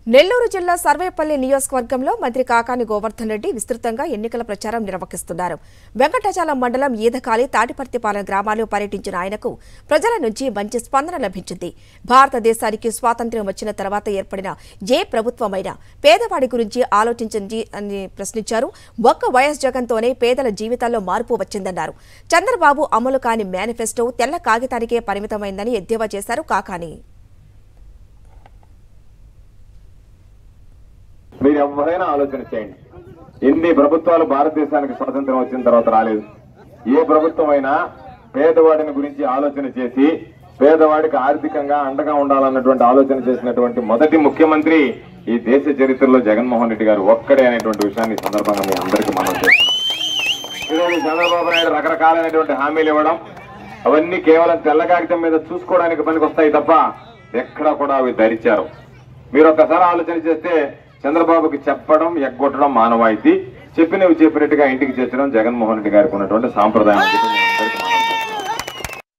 నెల్లూరు జిల్లా సర్వేపల్లి నియోజకవర్గంలో మంత్రి కాకాని గోవర్ధన్ రెడ్డి విస్తృతంగా ఎన్నికల ప్రచారం నిర్వహిస్తున్నారు. వెంకటాచలం మండలం ఈదకాలి తాటిపర్తిపాలెం గ్రామాల్లో పర్యటించిన ఆయనకు ప్రజల నుంచి మంచి స్పందన లభించింది. భారతదేశానికి స్వాతంత్ర్యం వచ్చిన తర్వాత ఏర్పడిన ఏ ప్రభుత్వమైనా పేదవాడి గురించి ఆలోచించింది అని ప్రశ్నించారు. ఒక్క వైఎస్ జగన్తోనే పేదల జీవితాల్లో మార్పు వచ్చిందన్నారు. చంద్రబాబు అమలు కాని మేనిఫెస్టో తెల్ల కాగితానికే పరిమితమైందని ఎద్దేవా చేశారు కాకాని. మీరు ఎవరైనా ఆలోచన చేయండి. ఎన్ని ప్రభుత్వాలు భారతదేశానికి స్వాతంత్రం వచ్చిన తర్వాత రాలేదు. ఏ ప్రభుత్వం అయినా పేదవాడిని గురించి ఆలోచన చేసి పేదవాడికి ఆర్థికంగా అండగా ఉండాలన్నటువంటి ఆలోచన చేసినటువంటి మొదటి ముఖ్యమంత్రి ఈ దేశ చరిత్రలో జగన్మోహన్ రెడ్డి గారు ఒక్కడే అనేటువంటి విషయాన్ని ఈ సందర్భంగా మీ అందరికీ మనం చేస్తున్నాం. ఈరోజు చంద్రబాబు నాయుడు రకరకాలైనటువంటి హామీలు ఇవ్వడం, అవన్నీ కేవలం తెల్ల కాగితం మీద చూసుకోవడానికి పనికి వస్తాయి తప్ప ఎక్కడా కూడా అవి ధరించారు. మీరు ఒక్కసారి ఆలోచన చేస్తే చంద్రబాబుకి చెప్పడం ఎగ్గొట్టడం మానవాయితీ, చెప్పినవి చెప్పినట్టుగా ఇంటికి చేర్చడం జగన్మోహన్ రెడ్డి గారికి ఉన్నటువంటి సాంప్రదాయం.